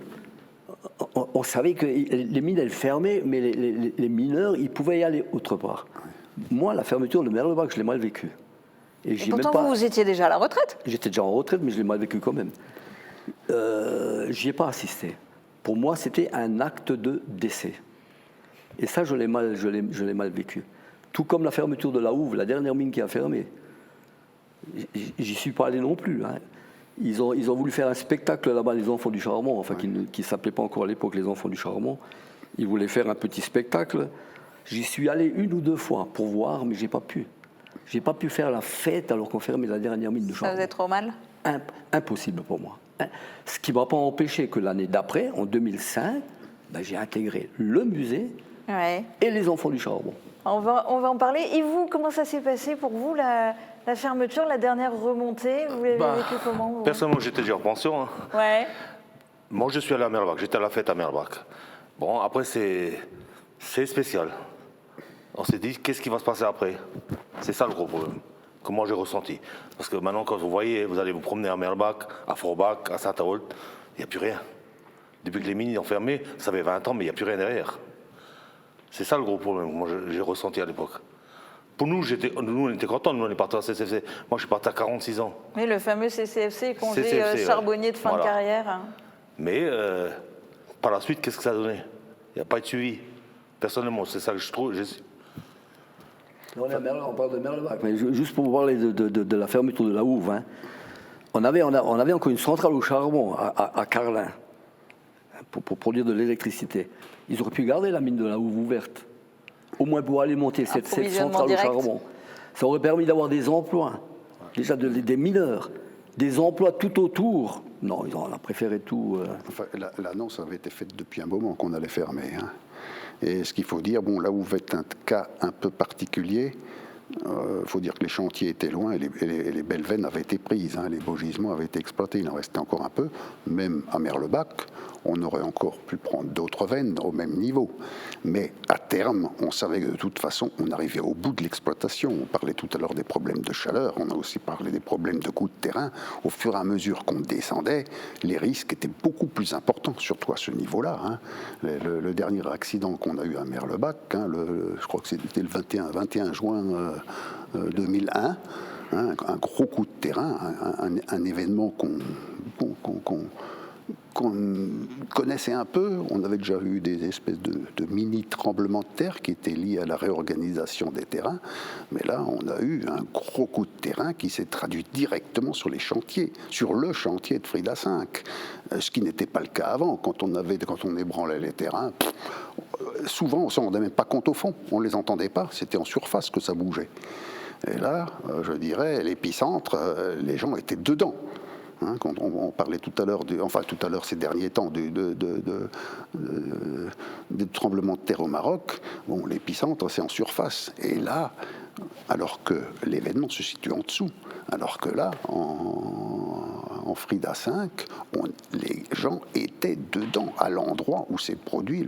on savait que les mines, elles fermaient, mais les mineurs, ils pouvaient y aller autre part. Moi, la fermeture de Merlebach, je l'ai mal vécue. Et pourtant, vous étiez déjà à la retraite? J'étais déjà en retraite, mais je l'ai mal vécu quand même. J'y ai pas assisté. Pour moi, c'était un acte de décès. Et ça, je l'ai mal vécu. Tout comme la fermeture de la Houve, la dernière mine qui a fermé. J'y suis pas allé non plus. Ils ont voulu faire un spectacle là-bas, les enfants du charbon, enfin qui ne s'appelait pas encore à l'époque les enfants du charbon. Ils voulaient faire un petit spectacle. J'y suis allé 1 ou 2 fois pour voir, mais j'ai pas pu. J'ai pas pu faire la fête alors qu'on fermait la dernière mine de charbon. Ça vous est trop mal? Impossible pour moi. Ce qui ne m'a pas empêché que l'année d'après, en 2005, j'ai intégré le musée et les enfants du charbon. On va en parler. Et vous, comment ça s'est passé pour vous, la fermeture, la dernière remontée? Vous l'avez vécu comment, vous? Personnellement, j'étais déjà en pension. Ouais. Moi, je suis allé à Merlebach. J'étais à la fête à Merlebach. Bon, après, c'est spécial. On s'est dit, qu'est-ce qui va se passer après? C'est ça le gros problème. Que moi j'ai ressenti. Parce que maintenant, quand vous voyez, vous allez vous promener à Merlebach, à Forbach, à Saint-Aoult, il n'y a plus rien. Depuis que les mines ont fermé, ça fait 20 ans, mais il n'y a plus rien derrière. C'est ça le gros problème que moi j'ai ressenti à l'époque. Pour nous, on était contents, nous on est partis à CCFC. Moi je suis parti à 46 ans. Mais le fameux CCFC, congé charbonnier de fin de carrière. Mais par la suite, qu'est-ce que ça a donné? Il n'y a pas de suivi. Personnellement, c'est ça que je trouve. On parle de Merlebach, mais juste pour vous parler de la fermeture de la Houve, on avait encore une centrale au charbon à Carlin pour produire de l'électricité. Ils auraient pu garder la mine de la Houve ouverte, au moins pour alimenter cette centrale au charbon. Ça aurait permis d'avoir des emplois, déjà des mineurs, des emplois tout autour. Non, on a préféré tout. Enfin, l'annonce avait été faite depuis un moment qu'on allait fermer. Hein. Et ce qu'il faut dire, bon, là où vous êtes un cas un peu particulier, il faut dire que les chantiers étaient loin et les belles veines avaient été prises, hein, les beaux gisements avaient été exploités, il en restait encore un peu. Même à Merlebach, on aurait encore pu prendre d'autres veines au même niveau. Mais à terme, on savait que de toute façon, on arrivait au bout de l'exploitation. On parlait tout à l'heure des problèmes de chaleur, on a aussi parlé des problèmes de coûts de terrain. Au fur et à mesure qu'on descendait, les risques étaient beaucoup plus importants, surtout à ce niveau-là. Hein. Le dernier accident qu'on a eu à Merlebach, hein, je crois que c'était le 21 juin 2001, hein, un gros coup de terrain, un événement qu'on connaissait un peu. On avait déjà eu des espèces de mini-tremblements de terre qui étaient liés à la réorganisation des terrains. Mais là, on a eu un gros coup de terrain qui s'est traduit directement sur les chantiers, sur le chantier de Frida 5. Ce qui n'était pas le cas avant. Quand on ébranlait les terrains, souvent, on ne s'en rendait même pas compte au fond. On ne les entendait pas. C'était en surface que ça bougeait. Et là, je dirais, l'épicentre, les gens étaient dedans. Hein, quand on parlait tout à l'heure, ces derniers temps, des tremblements de terre au Maroc, bon, l'épicentre, c'est en surface. Et là, alors que l'événement se situe en dessous, alors que là, en Frida 5, les gens étaient dedans, à l'endroit où s'est produit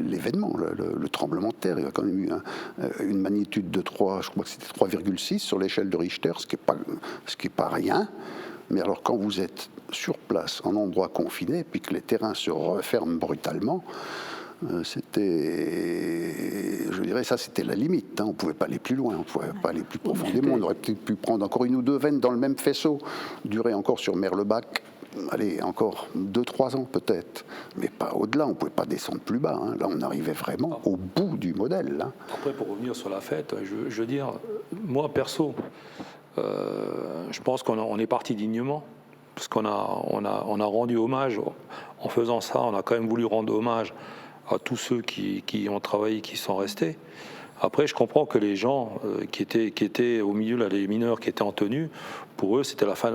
l'événement, le tremblement de terre. Il y a quand même eu une magnitude de 3, je crois que c'était 3,6 sur l'échelle de Richter, ce qui n'est pas rien. Mais alors quand vous êtes sur place, en endroit confiné, puis que les terrains se referment brutalement, je dirais, ça c'était la limite. Hein. On ne pouvait pas aller plus loin, on ne pouvait pas aller plus profondément. On aurait peut-être pu prendre encore une ou deux veines dans le même faisceau, durer encore sur Merlebach, allez, encore 2-3 ans peut-être, mais pas au-delà. On ne pouvait pas descendre plus bas. Hein. Là, on arrivait vraiment au bout du modèle. Hein. Après, pour revenir sur la fête, je veux dire, moi perso, je pense qu'on est parti dignement. Parce qu'on a rendu hommage, en faisant ça, on a quand même voulu rendre hommage à tous ceux qui ont travaillé, qui sont restés. Après, je comprends que les gens qui étaient au milieu, là, les mineurs qui étaient en tenue, pour eux,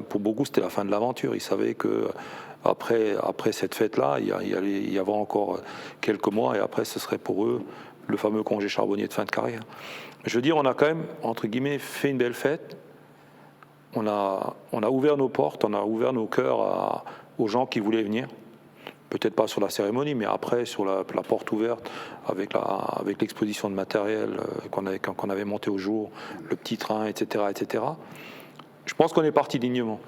pour beaucoup, c'était la fin de l'aventure. Ils savaient que après cette fête-là, il y avait encore quelques mois, et après, ce serait pour eux le fameux congé charbonnier de fin de carrière. Je veux dire, on a quand même, entre guillemets, fait une belle fête. On a ouvert nos portes, on a ouvert nos cœurs aux gens qui voulaient venir. Peut-être pas sur la cérémonie, mais après, sur la porte ouverte, avec l'exposition de matériel qu'on avait monté au jour, le petit train, etc., etc. Je pense qu'on est parti dignement.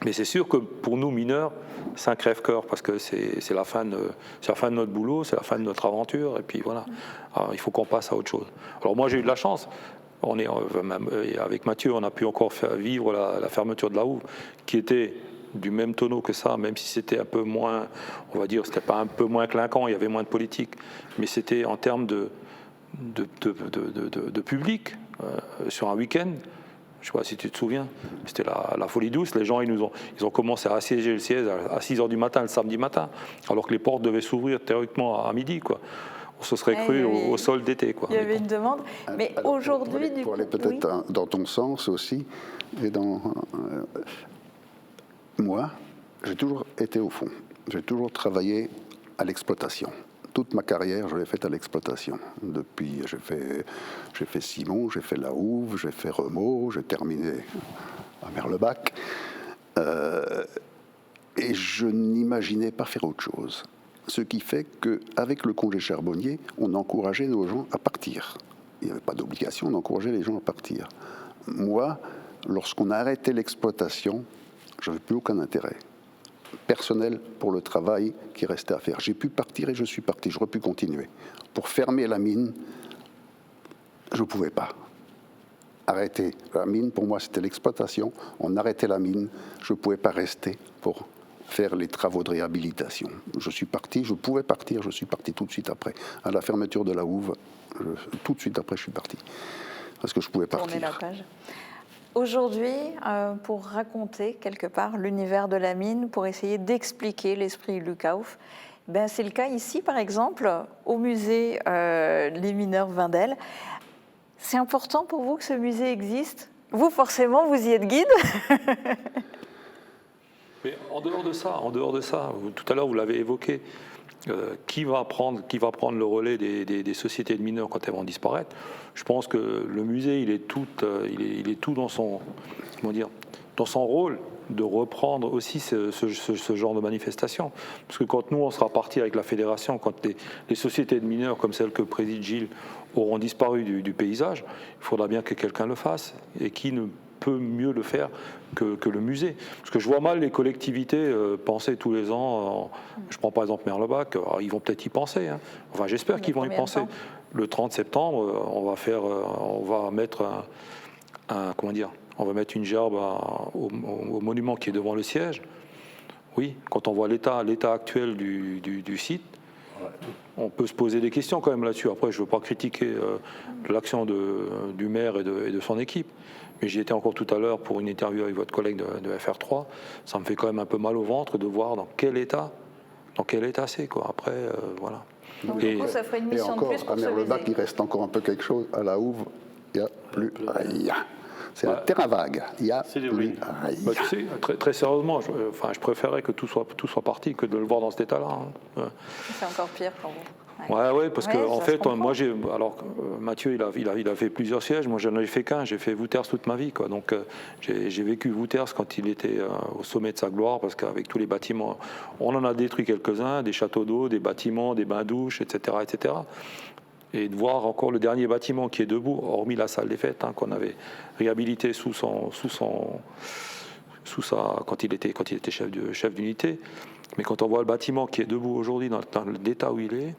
Mais c'est sûr que pour nous, mineurs, c'est un crève-cœur, parce que c'est la fin de notre boulot, c'est la fin de notre aventure, et puis voilà. Alors, il faut qu'on passe à autre chose. Alors moi, j'ai eu de la chance. Avec Mathieu, on a pu encore faire vivre la fermeture de la Houve, qui était du même tonneau que ça, même si c'était un peu moins, on va dire, c'était pas un peu moins clinquant, il y avait moins de politique, mais c'était en termes de public, sur un week-end. Je ne sais pas si tu te souviens, c'était la folie douce. Les gens, ils ont commencé à assiéger le siège à 6h du matin, le samedi matin, alors que les portes devaient s'ouvrir théoriquement à midi, quoi. On se serait cru au sol d'été, quoi. Il y avait une demande, mais aujourd'hui... Pour aller peut-être dans ton sens aussi, et moi, j'ai toujours été au fond. J'ai toujours travaillé à l'exploitation. Toute ma carrière, je l'ai faite à l'exploitation. Depuis, j'ai fait Simon, j'ai fait La Houve, j'ai fait Remaux, j'ai terminé à Merlebach. Et je n'imaginais pas faire autre chose. Ce qui fait qu'avec le congé charbonnier, on encourageait nos gens à partir. Il n'y avait pas d'obligation, on encourageait les gens à partir. Moi, lorsqu'on a arrêté l'exploitation, je n'avais plus aucun intérêt personnel pour le travail qui restait à faire. J'ai pu partir et je suis parti, j'aurais pu continuer. Pour fermer la mine, je ne pouvais pas. Arrêter la mine, pour moi, c'était l'exploitation. On arrêtait la mine, je ne pouvais pas rester pour faire les travaux de réhabilitation. Je suis parti, je pouvais partir, je suis parti tout de suite après. À la fermeture de la Houve, tout de suite après, je suis parti. Parce que je pouvais partir. Tournez la page. Aujourd'hui, pour raconter quelque part l'univers de la mine, pour essayer d'expliquer l'esprit Lukauff, c'est le cas ici, par exemple, au musée Les Mineurs Wendel, C'est important pour vous que ce musée existe? Vous, forcément, vous y êtes guide. Mais en dehors de ça, tout à l'heure vous l'avez évoqué, qui va prendre le relais des sociétés de mineurs quand elles vont disparaître? Je pense que le musée, il est tout dans son, dans son rôle de reprendre aussi ce genre de manifestation. Parce que quand nous, on sera partis avec la fédération, quand les sociétés de mineurs comme celle que préside Gilles auront disparu du paysage, il faudra bien que quelqu'un le fasse. Et qui ne peut mieux le faire que le musée. Parce que je vois mal les collectivités penser tous les ans, je prends par exemple Merlebach, ils vont peut-être y penser, hein. Enfin j'espère qu'ils vont y penser. Le 30 septembre, on va mettre on va mettre une gerbe au monument qui est devant le siège. Oui, quand on voit l'état actuel du site, on peut se poser des questions quand même là-dessus. Après, je ne veux pas critiquer l'action du maire et de son équipe, mais j'y étais encore tout à l'heure pour une interview avec votre collègue de FR3. Ça me fait quand même un peu mal au ventre de voir dans quel état c'est, quoi. Après, voilà. Donc, du coup, ça ferait une mission de plus pour ce musée. À Merlebach, il reste encore un peu quelque chose. À la Houve, il n'y a plus rien. C'est la terre à vague. Il y a plus rien. Tu sais, très sérieusement, je préférerais que tout soit parti que de le voir dans cet état-là. Hein. C'est encore pire pour vous. Ouais, parce que en fait, moi, Mathieu, il a fait plusieurs sièges. Moi, je n'en ai fait qu'un. J'ai fait Wouters toute ma vie, quoi. Donc, j'ai vécu Wouters quand il était au sommet de sa gloire, parce qu'avec tous les bâtiments, on en a détruit quelques-uns, des châteaux d'eau, des bâtiments, des bains-douches, etc., etc. Et de voir encore le dernier bâtiment qui est debout, hormis la salle des fêtes, hein, qu'on avait réhabilité quand il était chef d'unité. Mais quand on voit le bâtiment qui est debout aujourd'hui dans l'état où il est,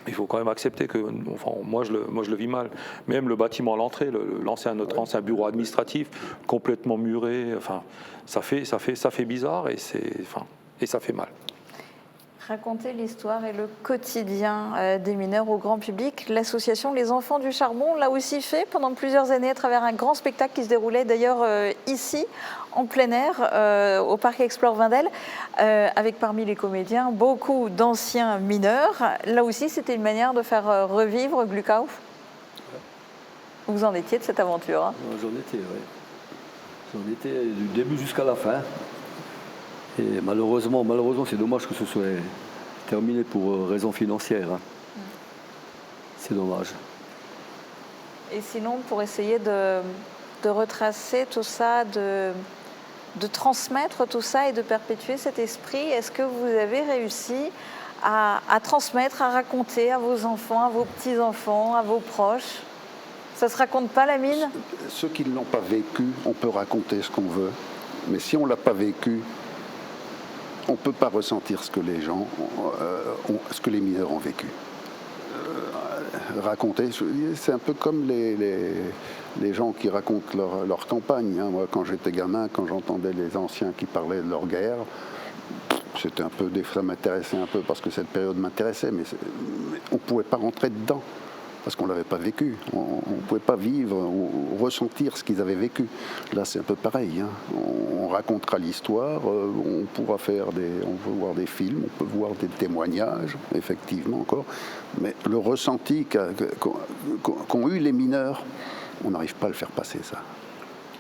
il faut quand même accepter que, moi je le vis mal. Même le bâtiment à l'entrée, notre ancien bureau administratif, complètement muré, ça fait bizarre et ça fait mal. Raconter l'histoire et le quotidien des mineurs au grand public. L'association Les Enfants du Charbon l'a aussi fait pendant plusieurs années à travers un grand spectacle qui se déroulait d'ailleurs ici, en plein air, au Parc Explore Vindel, avec parmi les comédiens beaucoup d'anciens mineurs. Là aussi, c'était une manière de faire revivre Glukauf. Vous en étiez de cette aventure, hein? J'en étais, oui. J'en étais du début jusqu'à la fin. Et malheureusement, c'est dommage que ce soit terminé pour raisons financières. Hein. C'est dommage. Et sinon, pour essayer de retracer tout ça, de transmettre tout ça et de perpétuer cet esprit, est-ce que vous avez réussi à transmettre, à raconter à vos enfants, à vos petits-enfants, à vos proches? Ça ne se raconte pas, la mine? Ceux qui ne l'ont pas vécu, on peut raconter ce qu'on veut. Mais si on ne l'a pas vécu, on ne peut pas ressentir ce que les gens, ce que les mineurs ont vécu. Raconter, c'est un peu comme les gens qui racontent leur campagne. Hein. Moi, quand j'étais gamin, quand j'entendais les anciens qui parlaient de leur guerre, c'était un peu, ça m'intéressait un peu parce que cette période m'intéressait, mais on ne pouvait pas rentrer dedans. Parce qu'on ne l'avait pas vécu. On ne pouvait pas vivre ou ressentir ce qu'ils avaient vécu. Là, c'est un peu pareil. Hein. On racontera l'histoire, on pourra on peut voir des films, on peut voir des témoignages, effectivement encore. Mais le ressenti qu'ont eu les mineurs, on n'arrive pas à le faire passer, ça.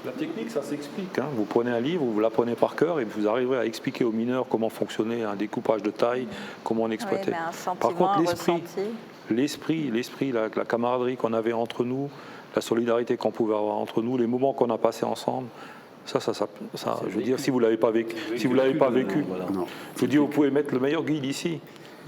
La technique, ça s'explique. Hein. Vous prenez un livre, vous l'apprenez par cœur et vous arriverez à expliquer aux mineurs comment fonctionnait un découpage de taille, comment on exploitait. Oui, mais un sentiment, par contre, l'esprit, la camaraderie qu'on avait entre nous, la solidarité qu'on pouvait avoir entre nous, les moments qu'on a passés ensemble, ça je veux dire, si vous l'avez pas vécu, voilà. je vous dis, vous pouvez mettre le meilleur guide ici.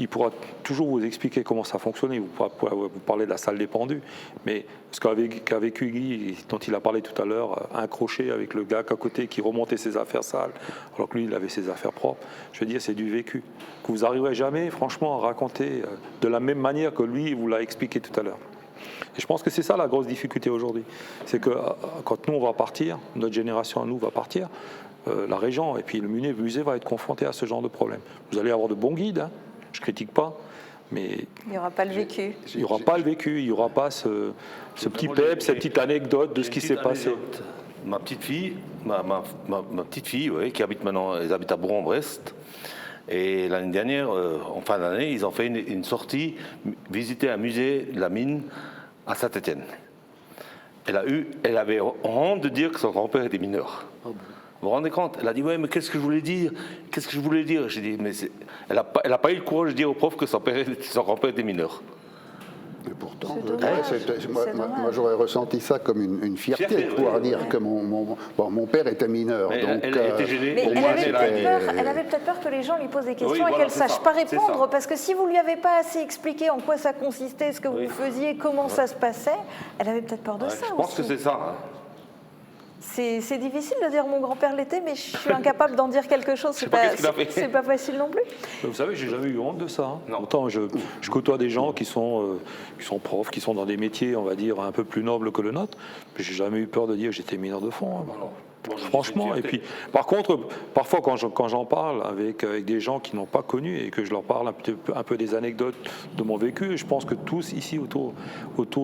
Il pourra toujours vous expliquer comment ça fonctionnait. Vous parlez de la salle des pendus, mais ce qu'a vécu Guy, dont il a parlé tout à l'heure, un crochet avec le gars à côté qui remontait ses affaires sales, alors que lui, il avait ses affaires propres. Je veux dire, c'est du vécu. Que vous n'arriverez jamais, franchement, à raconter de la même manière que lui vous l'a expliqué tout à l'heure. Et je pense que c'est ça la grosse difficulté aujourd'hui. C'est que quand nous, on va partir, notre génération à nous va partir, la région et puis le musée va être confronté à ce genre de problème. Vous allez avoir de bons guides, hein. Je ne critique pas, mais il n'y aura pas le vécu. Il n'y aura pas le vécu, il n'y aura pas ce petit pep, cette petite anecdote de ce qui s'est passé. Ma petite fille, qui habite maintenant, elle habite à Bourg-en-Brest. Et l'année dernière, en fin d'année, ils ont fait une sortie, visiter un musée de la mine à Saint-Étienne. Elle avait honte de dire que son grand-père était mineur. Vous vous rendez compte? Elle a dit, ouais, mais qu'est-ce que je voulais dire? Qu'est-ce que je voulais dire? J'ai dit, mais elle n'a pas eu le courage de dire au prof que son grand-père était mineur. Et pourtant, C'est moi j'aurais ressenti ça comme une fierté de pouvoir dire que mon père était mineur. Mais donc, elle était gênée. Mais elle avait peut-être peur que les gens lui posent des questions et qu'elle ne sache pas répondre. Parce que si vous ne lui avez pas assez expliqué en quoi ça consistait, ce que vous faisiez, comment ça se passait, elle avait peut-être peur de ça aussi. Je pense que c'est ça. C'est difficile de dire mon grand-père l'était, mais je suis incapable d'en dire quelque chose. C'est pas facile non plus. Vous savez, j'ai jamais eu honte de ça. Hein. Non. Autant je côtoie des gens qui sont profs, qui sont dans des métiers, on va dire, un peu plus nobles que le nôtre, mais j'ai jamais eu peur de dire que j'étais mineur de fond. Hein. Non. Franchement, et puis par contre, parfois quand j'en parle avec des gens qui n'ont pas connu et que je leur parle un peu des anecdotes de mon vécu, je pense que tous ici autour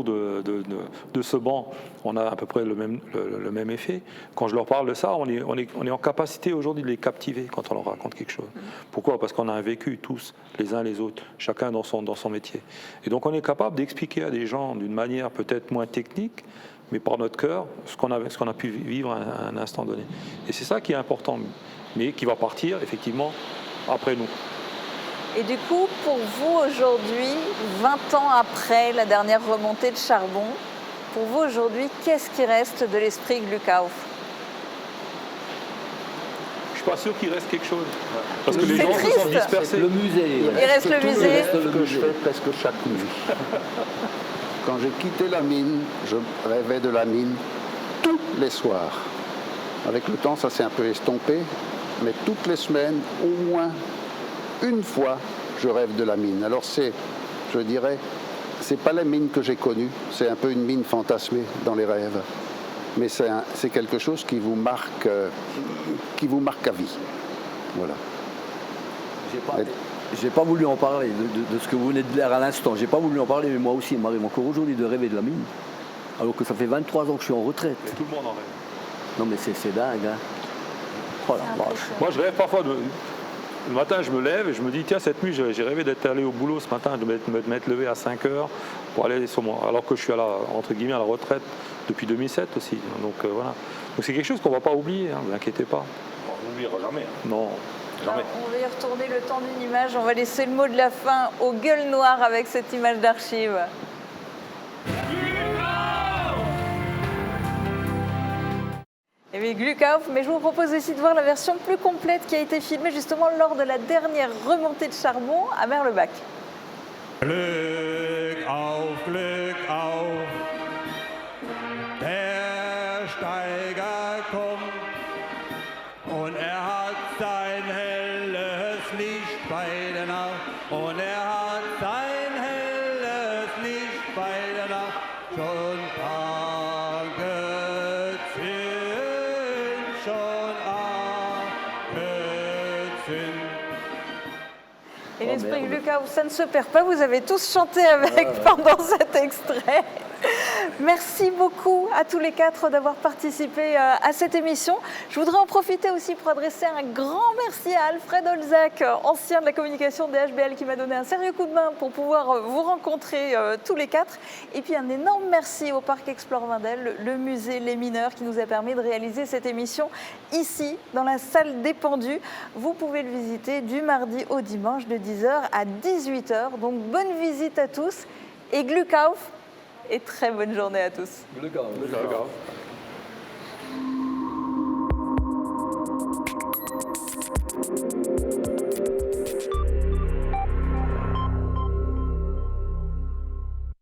de ce banc, on a à peu près le même effet. Quand je leur parle de ça, on est en capacité aujourd'hui de les captiver quand on leur raconte quelque chose. Pourquoi? Parce qu'on a un vécu tous, les uns les autres, chacun dans son métier. Et donc on est capable d'expliquer à des gens d'une manière peut-être moins technique, mais par notre cœur, ce qu'on a pu vivre à un instant donné. Et c'est ça qui est important, mais qui va partir effectivement après nous. Et du coup, pour vous aujourd'hui, 20 ans après la dernière remontée de charbon, pour vous aujourd'hui, qu'est-ce qui reste de l'esprit Glukauf? Je suis pas sûr qu'il reste quelque chose, parce que les gens se sont dispersés. Le musée. Il reste le musée. Ce que je fais presque chaque nuit. Quand j'ai quitté la mine, je rêvais de la mine tous les soirs. Avec le temps, ça s'est un peu estompé, mais toutes les semaines, au moins une fois, je rêve de la mine. Alors je dirais, c'est pas la mine que j'ai connue, c'est un peu une mine fantasmée dans les rêves. Mais c'est quelque chose qui vous marque à vie. Voilà. J'ai pas voulu en parler de ce que vous venez de dire à l'instant. J'ai pas voulu en parler, mais moi aussi, il m'arrive encore aujourd'hui de rêver de la mine. Alors que ça fait 23 ans que je suis en retraite. Et tout le monde en rêve. Non mais c'est dingue. Hein. Oh la vache. Moi, je rêve parfois. Le matin, je me lève et je me dis, tiens, cette nuit, j'ai rêvé d'être allé au boulot ce matin, de m'être levé à 5 heures pour aller sur moi. Alors que je suis entre guillemets à la retraite depuis 2007 aussi. Donc voilà. Donc c'est quelque chose qu'on ne va pas oublier, hein, ne vous inquiétez pas. On n'oubliera jamais. Non. Alors, on va y retourner le temps d'une image. On va laisser le mot de la fin aux gueules noires avec cette image d'archive. Et oui, Glukauf, mais je vous propose aussi de voir la version plus complète qui a été filmée justement lors de la dernière remontée de charbon à Merlebach. Glück auf, der Steiger kommt und hat sein helles Licht bei der Nacht und hat sein helles Licht bei der Nacht schon Et l'esprit Glukauf, ça ne se perd pas, vous avez tous chanté avec pendant cet extrait. Merci beaucoup à tous les quatre d'avoir participé à cette émission. Je voudrais en profiter aussi pour adresser un grand merci à Alfred Olzac, ancien de la communication des HBL, qui m'a donné un sérieux coup de main pour pouvoir vous rencontrer tous les quatre. Et puis un énorme merci au Parc Explore Wendel, le musée Les Mineurs, qui nous a permis de réaliser cette émission ici, dans la salle des Pendus. Vous pouvez le visiter du mardi au dimanche de 10h à 18h. Donc bonne visite à tous et Glukauf. Et très bonne journée à tous. Glukauf.